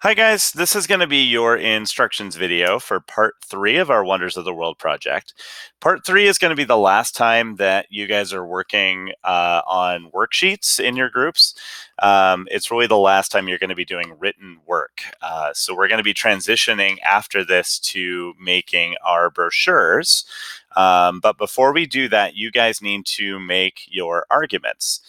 Hi guys, this is going to be your instructions video for part 3 of our Wonders of the World project. Part 3 is going to be the last time that you guys are working on worksheets in your groups. It's really the last time you're going to be doing written work. So we're going to be transitioning after this to making our brochures. But before we do that, you guys need to make your arguments.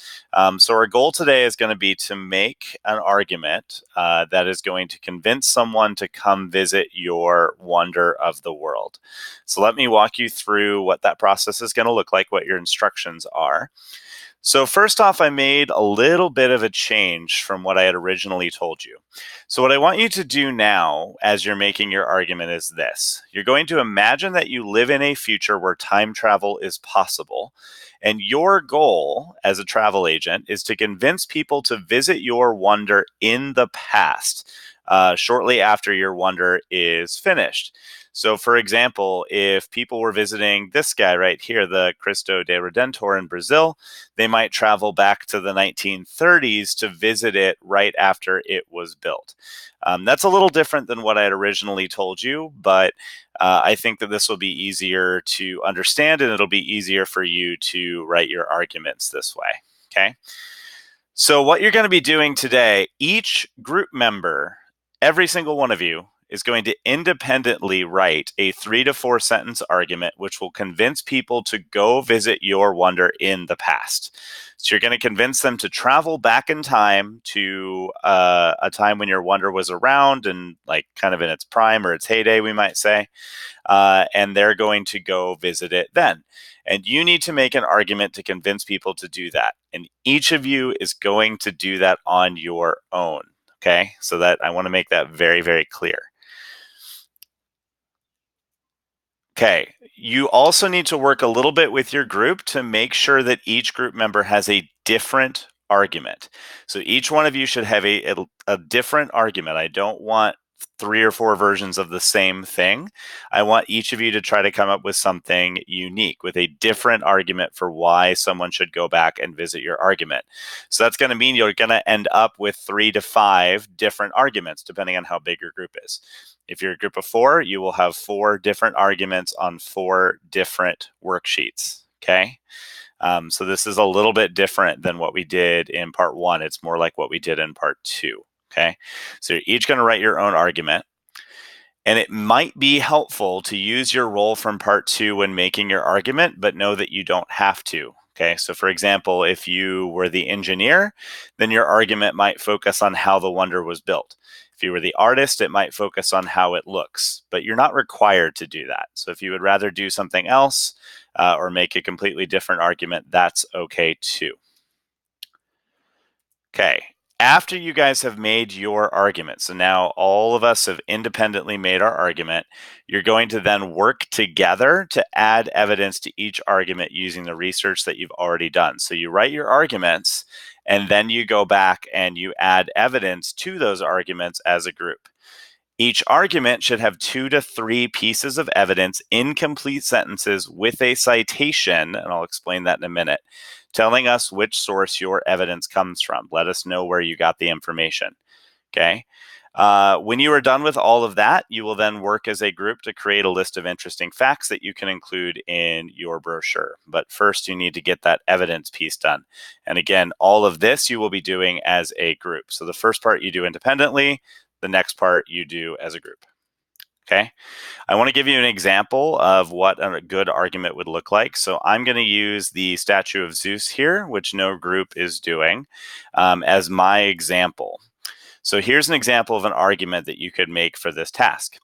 So our goal today is going to be to make an argument that is going to convince someone to come visit your wonder of the world. So let me walk you through what that process is going to look like, what your instructions are. So first off, I made a little bit of a change from what I had originally told you. So what I want you to do now as you're making your argument is this. You're going to imagine that you live in a future where time travel is possible. And your goal as a travel agent is to convince people to visit your wonder in the past, shortly after your wonder is finished. So, for example, if people were visiting this guy right here, the Cristo de Redentor in Brazil, they might travel back to the 1930s to visit it right after it was built. That's a little different than what I had originally told you, but I think that this will be easier to understand and it'll be easier for you to write your arguments this way. Okay. So, what you're going to be doing today, each group member, every single one of you, is going to independently write a 3 to 4 sentence argument which will convince people to go visit your wonder in the past. So you're going to convince them to travel back in time to a time when your wonder was around and like kind of in its prime or its heyday, we might say. And they're going to go visit it then. And you need to make an argument to convince people to do that. And each of you is going to do that on your own. Okay, so that I want to make that very, very clear. Okay, you also need to work a little bit with your group to make sure that each group member has a different argument. So each one of you should have a different argument. I don't want 3 or 4 versions of the same thing. I want each of you to try to come up with something unique, with a different argument for why someone should go back and visit your argument. So that's going to mean you're going to end up with 3 to 5 different arguments, depending on how big your group is. If you're a group of 4, you will have 4 different arguments on 4 different worksheets. Okay. So this is a little bit different than what we did in part 1. It's more like what we did in part 2. Okay. So you're each going to write your own argument. And it might be helpful to use your role from part 2 when making your argument, but know that you don't have to. Okay, so for example, if you were the engineer, then your argument might focus on how the wonder was built. If you were the artist, it might focus on how it looks, but you're not required to do that. So if you would rather do something else or make a completely different argument, that's okay too. Okay, after you guys have made your argument, so now all of us have independently made our argument, you're going to then work together to add evidence to each argument using the research that you've already done. So you write your arguments, and then you go back and you add evidence to those arguments as a group. Each argument should have 2 to 3 pieces of evidence in complete sentences with a citation, and I'll explain that in a minute, telling us which source your evidence comes from. Let us know where you got the information. Okay. When you are done with all of that, you will then work as a group to create a list of interesting facts that you can include in your brochure. But first, you need to get that evidence piece done. And again, all of this you will be doing as a group. So the first part you do independently, the next part you do as a group. Okay. I want to give you an example of what a good argument would look like. So I'm going to use the statue of Zeus here, which no group is doing, as my example. So here's an example of an argument that you could make for this task.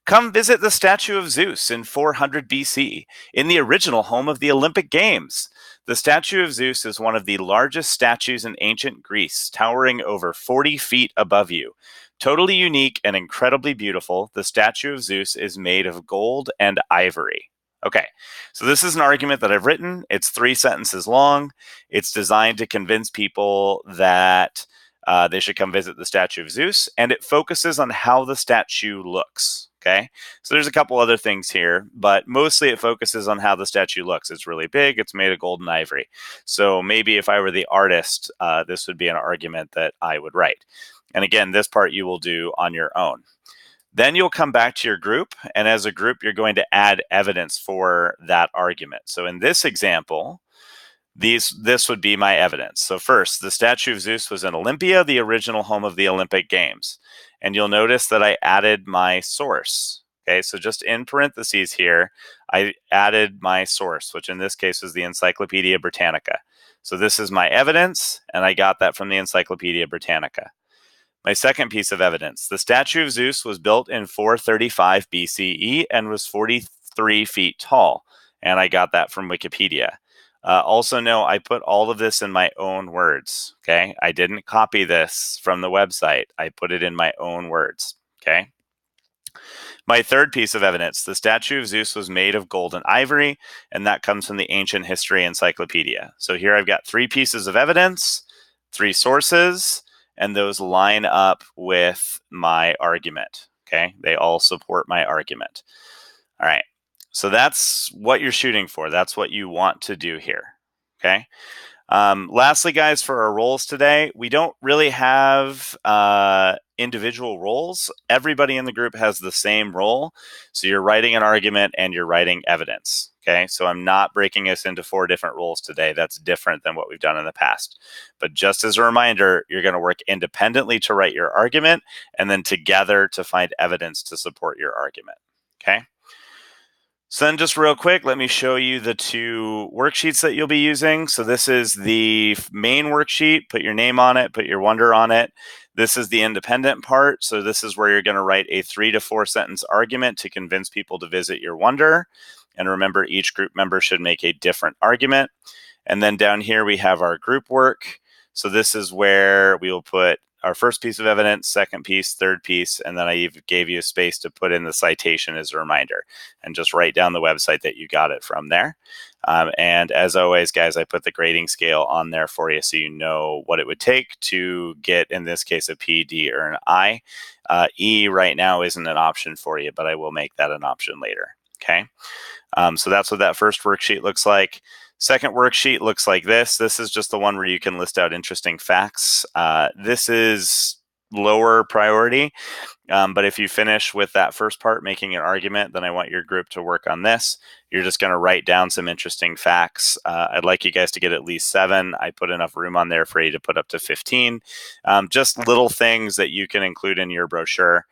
Come visit the statue of Zeus in 400 BC, in the original home of the Olympic Games. The statue of Zeus is one of the largest statues in ancient Greece, towering over 40 feet above you. Totally unique and incredibly beautiful, the statue of Zeus is made of gold and ivory. Okay, so this is an argument that I've written. It's 3 sentences long. It's designed to convince people that they should come visit the statue of Zeus, and it focuses on how the statue looks. Okay, so there's a couple other things here, but mostly it focuses on how the statue looks. It's really big. It's made of gold and ivory. So maybe if I were the artist, this would be an argument that I would write. And again, this part you will do on your own. Then you'll come back to your group, and as a group, you're going to add evidence for that argument. So in this example, this would be my evidence. So first, the statue of Zeus was in Olympia, the original home of the Olympic Games. And you'll notice that I added my source. Okay, so just in parentheses here, I added my source, which in this case was the Encyclopedia Britannica. So this is my evidence, and I got that from the Encyclopedia Britannica. My second piece of evidence, the statue of Zeus was built in 435 BCE and was 43 feet tall, and I got that from Wikipedia. Also know I put all of this in my own words, okay? I didn't copy this from the website. I put it in my own words, okay? My third piece of evidence, the statue of Zeus was made of gold and ivory, and that comes from the Ancient History Encyclopedia. So here I've got 3 pieces of evidence, 3 sources, and those line up with my argument, okay? They all support my argument. All right, so that's what you're shooting for. That's what you want to do here, okay? Lastly, guys, for our roles today, we don't really have individual roles. Everybody in the group has the same role. So you're writing an argument and you're writing evidence. Okay, so I'm not breaking us into 4 different roles today. That's different than what we've done in the past. But just as a reminder, you're going to work independently to write your argument and then together to find evidence to support your argument. Okay. So then just real quick, let me show you the 2 worksheets that you'll be using. So this is the main worksheet, put your name on it, put your wonder on it. This is the independent part. So this is where you're going to write a 3 to 4 sentence argument to convince people to visit your wonder. And remember, each group member should make a different argument. And then down here we have our group work. So this is where we will put our first piece of evidence, second piece, third piece, and then I even gave you a space to put in the citation as a reminder and just write down the website that you got it from there. And as always, guys, I put the grading scale on there for you so you know what it would take to get, in this case, a P, D, or an I. E right now isn't an option for you, but I will make that an option later, okay? So that's what that first worksheet looks like. Second worksheet looks like this. This is just the one where you can list out interesting facts. This is lower priority, but if you finish with that first part, making an argument, then I want your group to work on this. You're just going to write down some interesting facts. I'd like you guys to get at least 7. I put enough room on there for you to put up to 15. Just little things that you can include in your brochure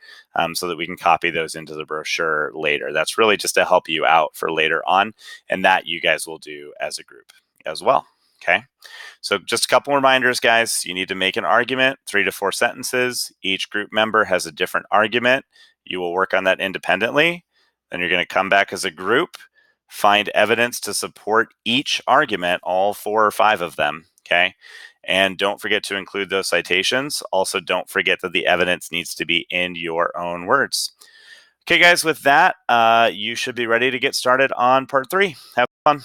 so that we can copy those into the brochure later. That's really just to help you out for later on, and that you guys will do as a group as well. Okay, so just a couple reminders, guys. You need to make an argument, 3 to 4 sentences. Each group member has a different argument. You will work on that independently. Then you're going to come back as a group, find evidence to support each argument, all 4 or 5 of them. Okay, and don't forget to include those citations. Also, don't forget that the evidence needs to be in your own words. Okay, guys, with that, you should be ready to get started on part 3. Have fun.